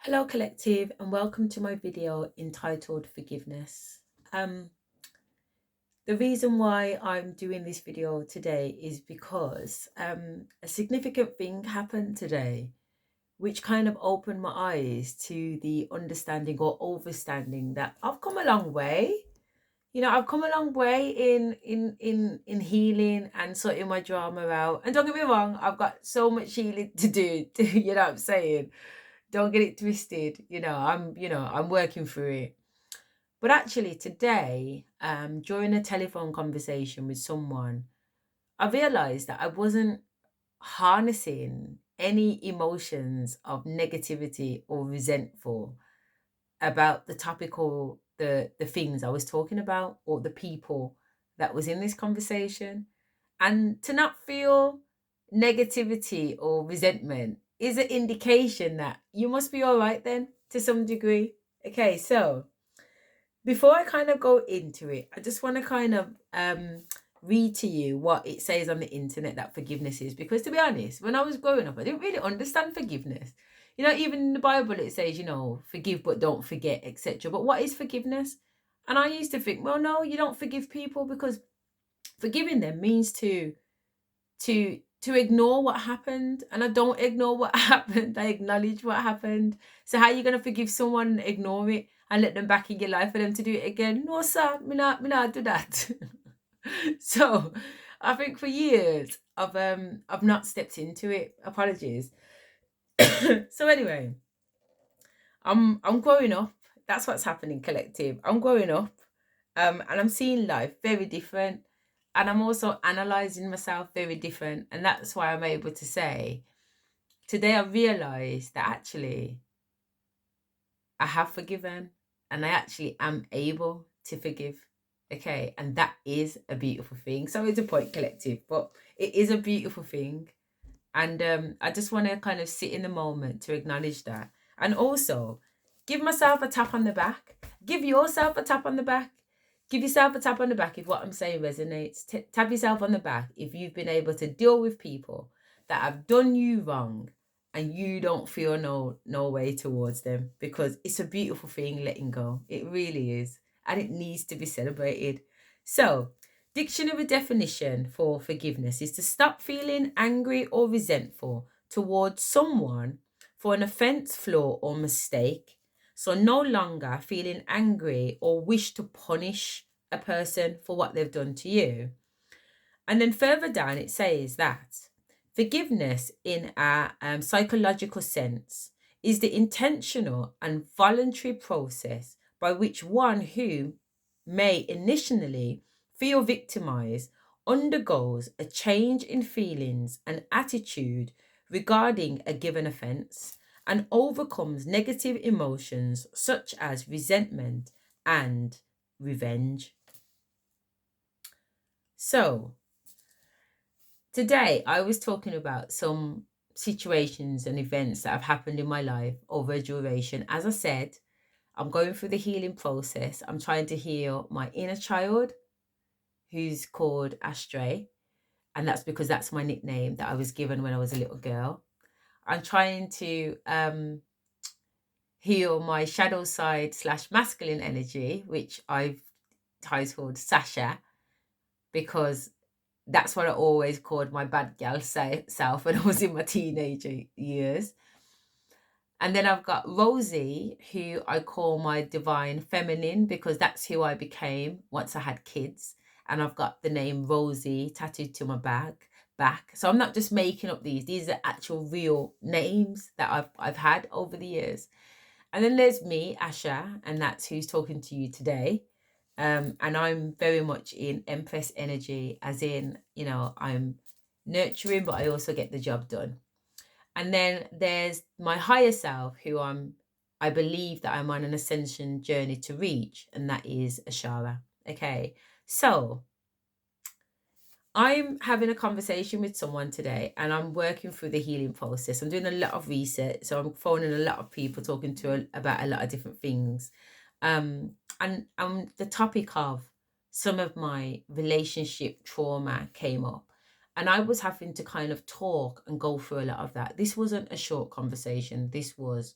Hello collective and welcome to my video entitled Forgiveness. The reason why I'm doing this video today is because a significant thing happened today which kind of opened my eyes to the understanding or overstanding that I've come a long way. I've come a long way in healing and sorting my drama out. And don't get me wrong, I've got so much healing to do, you know what I'm saying? Don't get it twisted. I'm working through it. But actually today, during a telephone conversation with someone, I realized that I wasn't harnessing any emotions of negativity or resentful about the topic or the things I was talking about or the people that was in this conversation. And to not feel negativity or resentment is an indication that you must be all right then to some degree. Okay, so before I kind of go into it, I just want to kind of read to you what it says on the internet that forgiveness is. Because to be honest, when I was growing up, I didn't really understand forgiveness. Even in the Bible, it says, forgive but don't forget, etc. But what is forgiveness? And I used to think, well, no, you don't forgive people because forgiving them means to ignore what happened. And I don't ignore what happened. I acknowledge what happened. So how are you going to forgive someone and ignore it and let them back in your life for them to do it again? No, sir, me not do that. So I think for years I've not stepped into it. Apologies. So anyway, I'm growing up. That's what's happening, collective. I'm growing up. And I'm seeing life very different. And I'm also analyzing myself very different. And that's why I'm able to say, today I realized that actually I have forgiven and I actually am able to forgive. Okay. And that is a beautiful thing. So it's a point, collective, but it is a beautiful thing. And I just want to kind of sit in the moment to acknowledge that. And also give myself a tap on the back. Give yourself a tap on the back. Give yourself a tap on the back if what I'm saying resonates. Tap yourself on the back if you've been able to deal with people that have done you wrong and you don't feel no way towards them, because it's a beautiful thing letting go. It really is. And it needs to be celebrated. So dictionary definition for forgiveness is to stop feeling angry or resentful towards someone for an offense, flaw, or mistake. So no longer feeling angry or wish to punish a person for what they've done to you. And then further down, it says that forgiveness in a psychological sense is the intentional and voluntary process by which one who may initially feel victimized undergoes a change in feelings and attitude regarding a given offense and overcomes negative emotions such as resentment and revenge. So, today I was talking about some situations and events that have happened in my life over a duration. As I said, I'm going through the healing process. I'm trying to heal my inner child, who's called Astray. And that's because that's my nickname that I was given when I was a little girl. I'm trying to heal my shadow side / masculine energy, which I've titled Sasha, because that's what I always called my bad gal self when I was in my teenager years. And then I've got Rosie, who I call my divine feminine, because that's who I became once I had kids. And I've got the name Rosie tattooed to my back. So I'm not just making up these. These are actual real names that I've had over the years. And then there's me, Asha, and that's who's talking to you today. And I'm very much in Empress energy, as in, I'm nurturing, but I also get the job done. And then there's my higher self, who I believe that I'm on an ascension journey to reach, and that is Ashara. Okay, so I'm having a conversation with someone today and I'm working through the healing process. I'm doing a lot of research. So I'm phoning a lot of people, talking to about a lot of different things. And the topic of some of my relationship trauma came up. And I was having to kind of talk and go through a lot of that. This wasn't a short conversation. This was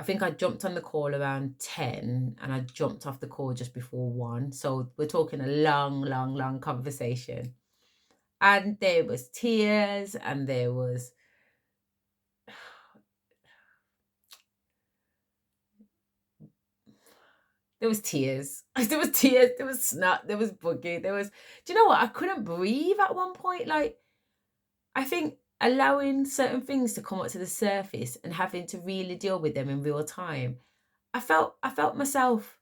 I think I jumped on the call around 10 and I jumped off the call just before 1. So we're talking a long, long, long conversation. And there was tears and there was tears. There was tears, there was snot, there was boogie, there was, do you know what? I couldn't breathe at one point. Like, I think allowing certain things to come up to the surface and having to really deal with them in real time, I felt myself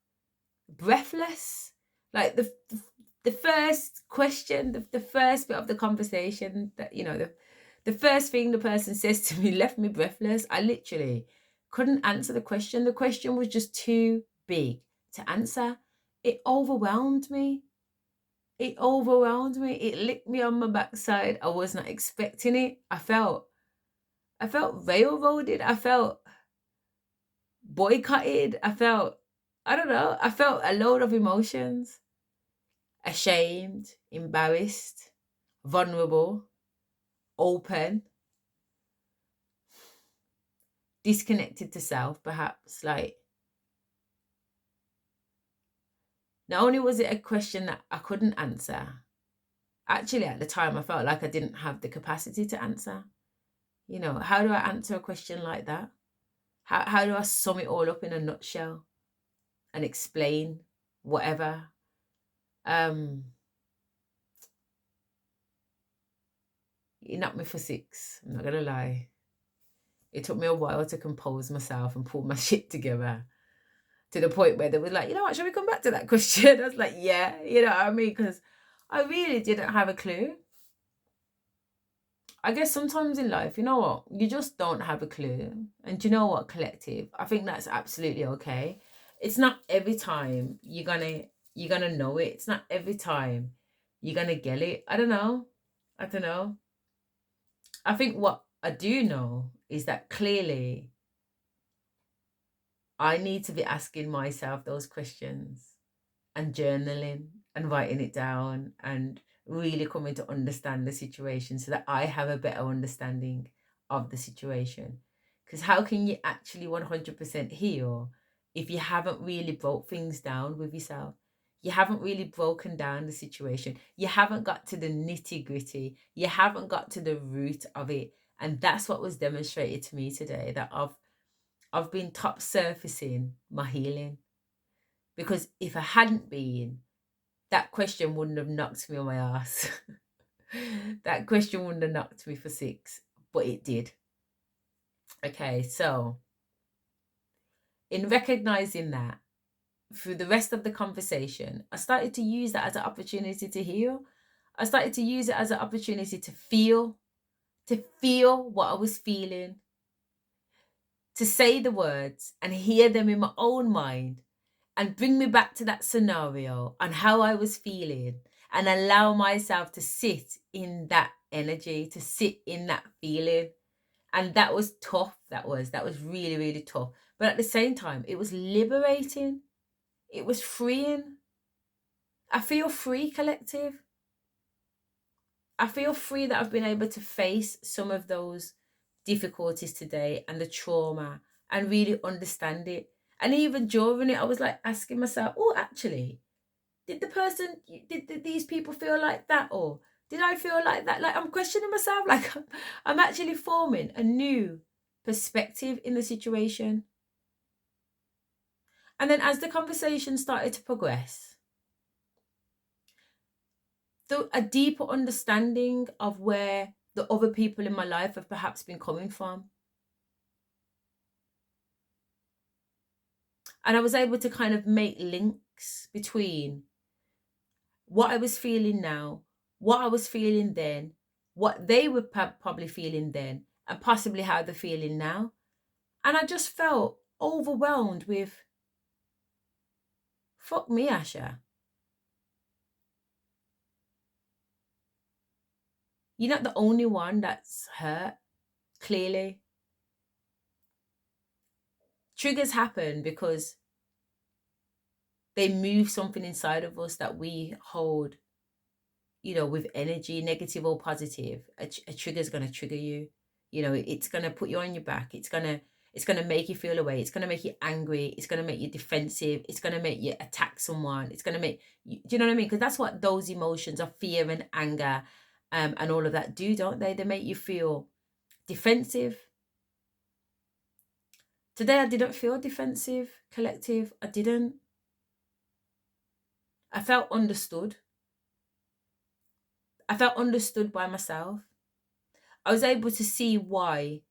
breathless. Like the first question, the first bit of the conversation, that the first thing the person says to me left me breathless. I literally couldn't answer the question. The question was just too big to answer. It overwhelmed me. It overwhelmed me. It licked me on my backside. I was not expecting it. I felt railroaded. I felt boycotted. I don't know. I felt a load of emotions. Ashamed, embarrassed, vulnerable, open, disconnected to self, perhaps. Like, not only was it a question that I couldn't answer, actually, at the time, I felt like I didn't have the capacity to answer. How do I answer a question like that? How do I sum it all up in a nutshell and explain whatever? It knocked me for 6. I'm not going to lie. It took me a while to compose myself and pull my shit together, to the point where they were like, you know what, shall we come back to that question? I was like, yeah, you know what I mean? Because I really didn't have a clue. I guess sometimes in life, you know what, you just don't have a clue. And you know what, collective, I think that's absolutely okay. It's not every time you're gonna know it. It's not every time you're gonna get it. I don't know. I think what I do know is that clearly I need to be asking myself those questions and journaling and writing it down and really coming to understand the situation so that I have a better understanding of the situation. Because how can you actually 100% heal if you haven't really broke things down with yourself? You haven't really broken down the situation. You haven't got to the nitty gritty. You haven't got to the root of it. And that's what was demonstrated to me today, that I've been top surfacing my healing. Because if I hadn't been, that question wouldn't have knocked me on my ass. That question wouldn't have knocked me for 6, but it did. Okay, so in recognizing that, through the rest of the conversation, I started to use that as an opportunity to heal. I started to use it as an opportunity to feel what I was feeling, to say the words and hear them in my own mind and bring me back to that scenario and how I was feeling, and allow myself to sit in that energy, to sit in that feeling. And that was tough. That was really, really tough. But at the same time, it was liberating. It was freeing. I feel free, collective. I feel free that I've been able to face some of those difficulties today and the trauma and really understand it. And even during it, I was like asking myself, oh, actually, did these people feel like that? Or did I feel like that? Like, I'm questioning myself. Like, I'm actually forming a new perspective in the situation. And then as the conversation started to progress, a deeper understanding of where the other people in my life have perhaps been coming from. And I was able to kind of make links between what I was feeling now, what I was feeling then, what they were probably feeling then, and possibly how they're feeling now. And I just felt overwhelmed with, fuck me, Asha. You're not the only one that's hurt, clearly. Triggers happen because they move something inside of us that we hold, with energy, negative or positive. A trigger is going to trigger you. It's going to put you on your back. It's going to It's going to make you feel away. It's going to make you angry. It's going to make you defensive. It's going to make you attack someone. It's going to make you, do you know what I mean? Because that's what those emotions of fear and anger and all of that do, don't they? They make you feel defensive. Today I didn't feel defensive, collective. I didn't. I felt understood. I felt understood by myself. I was able to see why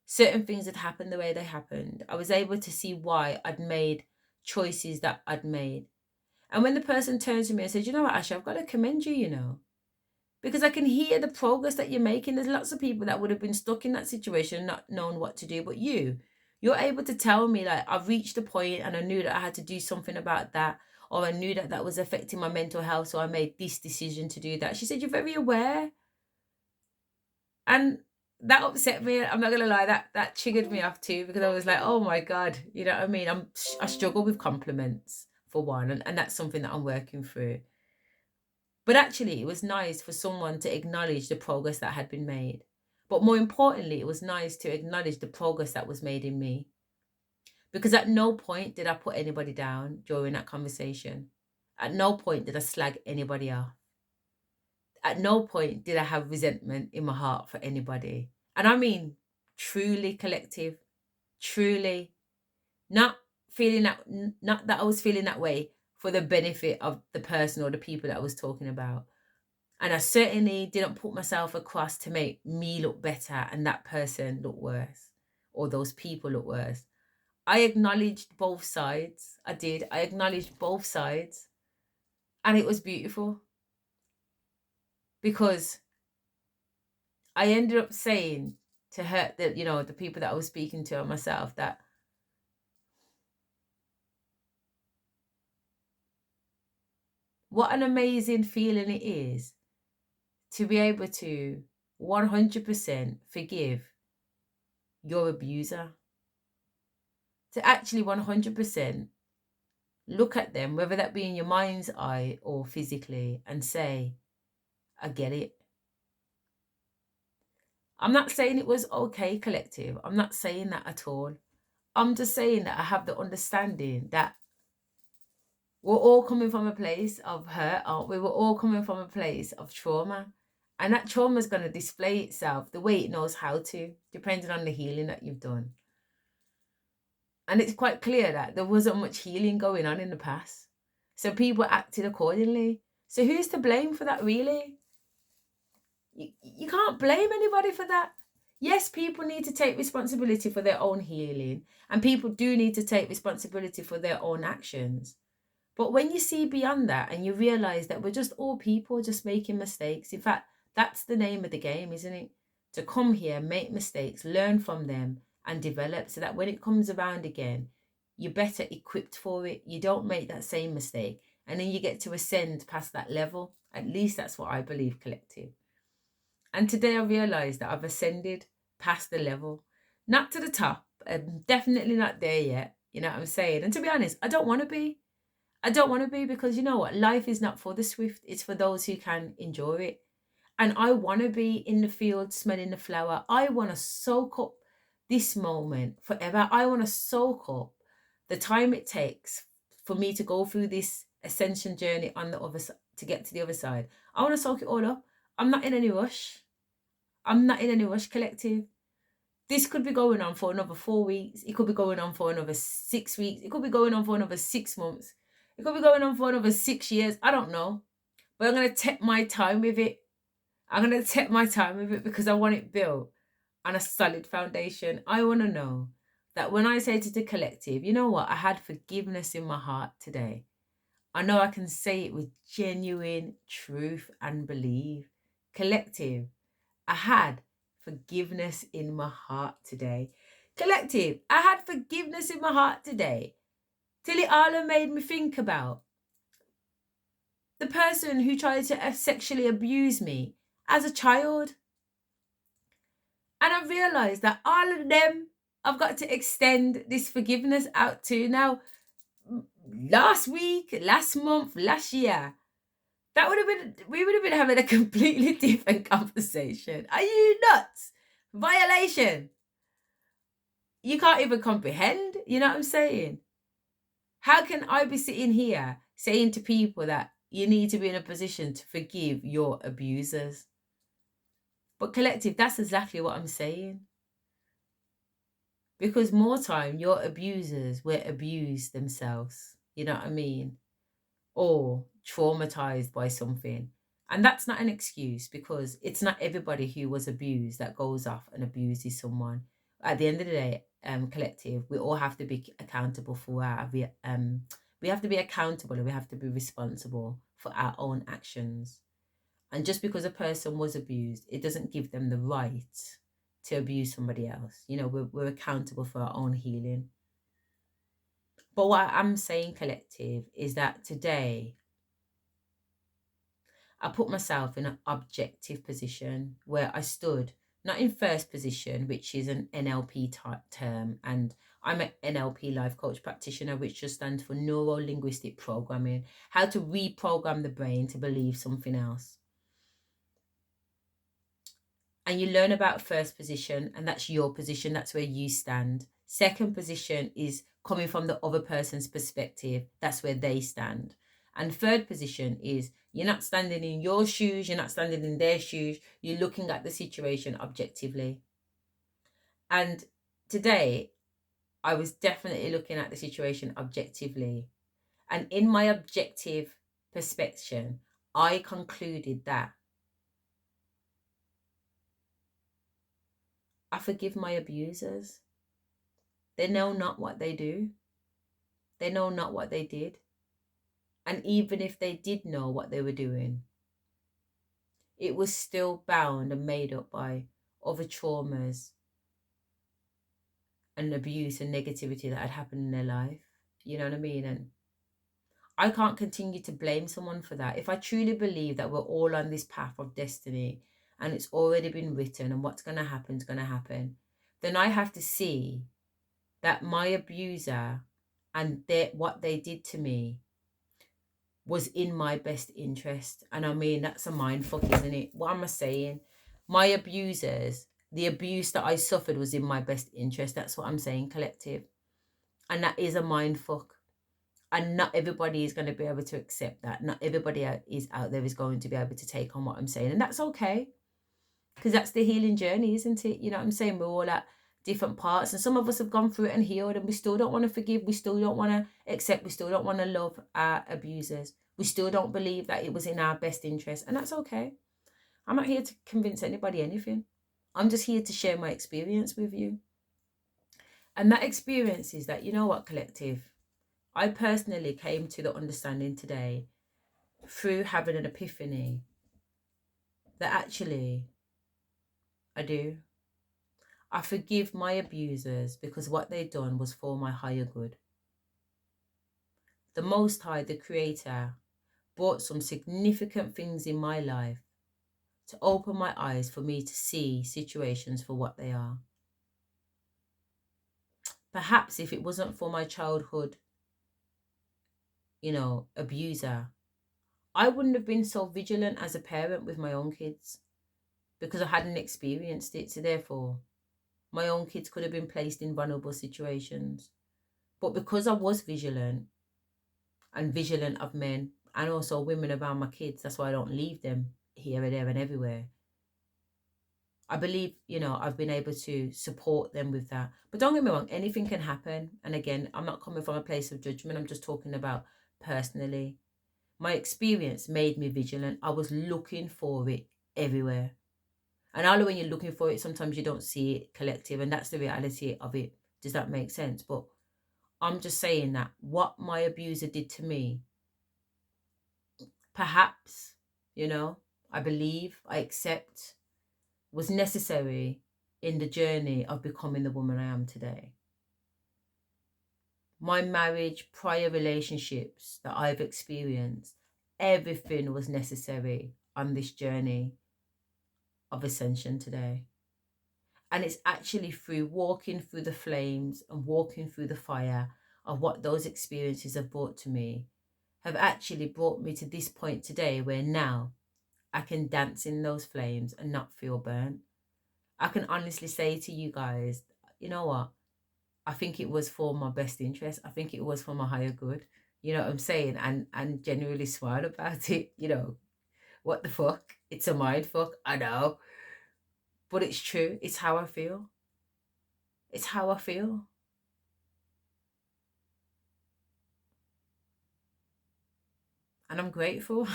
certain things had happened the way they happened. I was able to see why I'd made choices that I'd made. And when the person turns to me and says, you know what, Asha, I've got to commend you, you know, because I can hear the progress that you're making. There's lots of people that would have been stuck in that situation, not knowing what to do. But you're able to tell me, like, I've reached a point and I knew that I had to do something about that, or I knew that that was affecting my mental health, so I made this decision to do that. She said, you're very aware. And that upset me. I'm not gonna lie, that triggered me off too, because I was like, oh my God, you know what I mean? I struggle with compliments for one, and that's something that I'm working through. But actually, it was nice for someone to acknowledge the progress that had been made. But more importantly, it was nice to acknowledge the progress that was made in me. Because at no point did I put anybody down during that conversation. At no point did I slag anybody off. At no point did I have resentment in my heart for anybody. And I mean, truly collective, truly not feeling that, not that I was feeling that way for the benefit of the person or the people that I was talking about. And I certainly didn't put myself across to make me look better and that person look worse, or those people look worse. I acknowledged both sides. I did. I acknowledged both sides. And it was beautiful, because I ended up saying to her, that, you know, the people that I was speaking to and myself, that what an amazing feeling it is to be able to 100% forgive your abuser. To actually 100% look at them, whether that be in your mind's eye or physically, and say, I get it. I'm not saying it was okay, collective. I'm not saying that at all. I'm just saying that I have the understanding that we're all coming from a place of hurt, aren't we? We're all coming from a place of trauma. And that trauma is going to display itself the way it knows how to, depending on the healing that you've done. And it's quite clear that there wasn't much healing going on in the past. So people acted accordingly. So who's to blame for that, really? You can't blame anybody for that. Yes, people need to take responsibility for their own healing, and people do need to take responsibility for their own actions. But when you see beyond that and you realize that we're just all people just making mistakes, in fact, that's the name of the game, isn't it? To come here, make mistakes, learn from them, and develop, so that when it comes around again, you're better equipped for it. You don't make that same mistake, and then you get to ascend past that level. At least that's what I believe, collective. And today I realized that I've ascended past the level, not to the top. I'm definitely not there yet. You know what I'm saying? And to be honest, I don't want to be. I don't want to be, because you know what? Life is not for the swift. It's for those who can enjoy it. And I want to be in the field smelling the flower. I want to soak up this moment forever. I want to soak up the time it takes for me to go through this ascension journey on the other side, to get to the other side. I want to soak it all up. I'm not in any rush. I'm not in any rush, collective. This could be going on for another 4 weeks. It could be going on for another 6 weeks. It could be going on for another 6 months. It could be going on for another 6 years. I don't know. But I'm going to take my time with it. I'm going to take my time with it, because I want it built on a solid foundation. I want to know that when I say to the collective, you know what? I had forgiveness in my heart today. I know I can say it with genuine truth and believe. Collective, I had forgiveness in my heart today. Collective, I had forgiveness in my heart today. Till it all made me think about the person who tried to sexually abuse me as a child. And I realised that all of them I've got to extend this forgiveness out to. Now, last week, last month, last year, that would have been, we would have been having a completely different conversation. Are you nuts? Violation. You can't even comprehend. You know what I'm saying? How can I be sitting here saying to people that you need to be in a position to forgive your abusers? But collective, that's exactly what I'm saying. Because more time, your abusers were abused themselves. You know what I mean? Or traumatized by something. And that's not an excuse, because it's not everybody who was abused that goes off and abuses someone. At the end of the day, collective, we all have to be accountable for we have to be accountable, and we have to be responsible for our own actions. And just because a person was abused, it doesn't give them the right to abuse somebody else. You know, we're accountable for our own healing. But what I'm saying, collective, is that today I put myself in an objective position where I stood not in first position, which is an NLP term, and I'm an NLP life coach practitioner, which just stands for neuro linguistic programming, how to reprogram the brain to believe something else. And you learn about first position, and that's your position, that's where you stand. Second position is coming from the other person's perspective, that's where they stand. And third position is you're not standing in your shoes, you're not standing in their shoes, you're looking at the situation objectively. And today I was definitely looking at the situation objectively, and in my objective perspective, I concluded that I forgive my abusers. They know not what they do. They know not what they did. And even if they did know what they were doing, it was still bound and made up by other traumas and abuse and negativity that had happened in their life. You know what I mean? And I can't continue to blame someone for that. If I truly believe that we're all on this path of destiny and it's already been written and what's going to happen is going to happen, then I have to see that my abuser and what they did to me was in my best interest. And I mean, that's a mind fuck, isn't it? What am I saying? My abusers, the abuse that I suffered was in my best interest. That's what I'm saying, collective. And that is a mind fuck. And not everybody is going to be able to accept that. Not everybody is out there is going to be able to take on what I'm saying. And that's okay. Because that's the healing journey, isn't it? You know what I'm saying? We're all at different parts, and some of us have gone through it and healed, and we still don't want to forgive, we still don't want to accept, we still don't want to love our abusers, we still don't believe that it was in our best interest, and that's okay. I'm not here to convince anybody anything. I'm just here to share my experience with you. And that experience is that, you know what, collective, I personally came to the understanding today through having an epiphany that actually I do. I forgive my abusers because what they done was for my higher good. The Most High, the Creator, brought some significant things in my life to open my eyes for me to see situations for what they are. Perhaps if it wasn't for my childhood, abuser, I wouldn't have been so vigilant as a parent with my own kids because I hadn't experienced it. So therefore, my own kids could have been placed in vulnerable situations. But because I was vigilant and vigilant of men and also women around my kids, that's why I don't leave them here and there and everywhere. I believe, I've been able to support them with that. But don't get me wrong, anything can happen. And again, I'm not coming from a place of judgment. I'm just talking about personally. My experience made me vigilant. I was looking for it everywhere. And although when you're looking for it, sometimes you don't see it, collective. And that's the reality of it. Does that make sense? But I'm just saying that what my abuser did to me, perhaps, I believe, I accept, was necessary in the journey of becoming the woman I am today. My marriage, prior relationships that I've experienced, everything was necessary on this journey of ascension today. And it's actually through walking through the flames and walking through the fire of what those experiences have brought to me, have actually brought me to this point today where now I can dance in those flames and not feel burnt. I can honestly say to you guys, you know what? I think it was for my best interest. I think it was for my higher good. You know what I'm saying? And genuinely smile about it. You know, what the fuck? It's a mind fuck. I know. But it's true. It's how I feel. It's how I feel. And I'm grateful.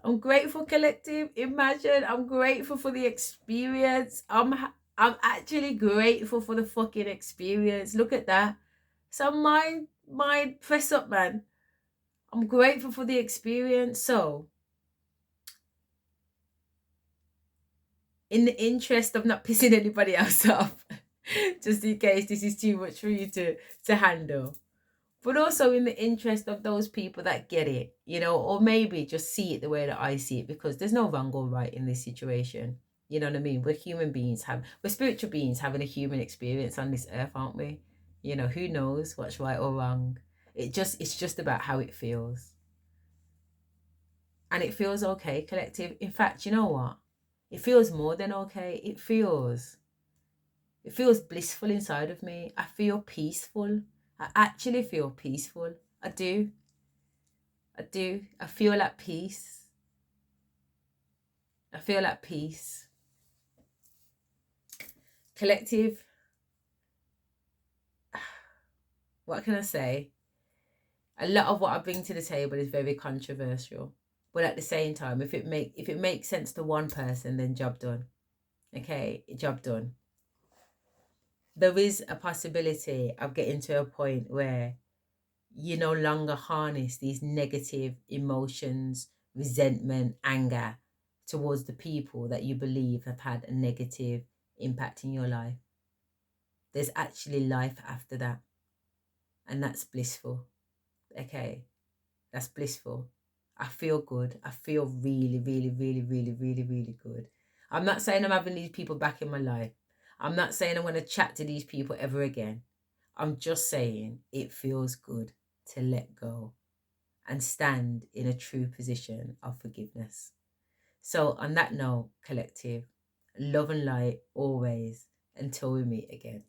I'm grateful, collective. Imagine, I'm grateful for the experience. I'm actually grateful for the fucking experience. Look at that. So mind press up, man. I'm grateful for the experience. So, in the interest of not pissing anybody else off, just in case this is too much for you to handle, but also in the interest of those people that get it, you know, or maybe just see it the way that I see it, because there's no wrong or right in this situation. You know what I mean? We're human beings, we're spiritual beings having a human experience on this earth, aren't we? You know, who knows what's right or wrong? It's just about how it feels. And it feels okay, collective. In fact, you know what? It feels more than okay. It feels blissful inside of me. I feel peaceful. I actually feel peaceful. I do. I do. I feel at peace. I feel at peace. Collective, what can I say? A lot of what I bring to the table is very controversial. But at the same time, if it makes sense to one person, then job done. Okay, job done. There is a possibility of getting to a point where you no longer harness these negative emotions, resentment, anger towards the people that you believe have had a negative impact in your life. There's actually life after that. And that's blissful. Okay, that's blissful. I feel good. I feel really, really, really, really, really, really good. I'm not saying I'm having these people back in my life. I'm not saying I'm going to chat to these people ever again. I'm just saying it feels good to let go and stand in a true position of forgiveness. So, on that note, collective, love and light always, until we meet again.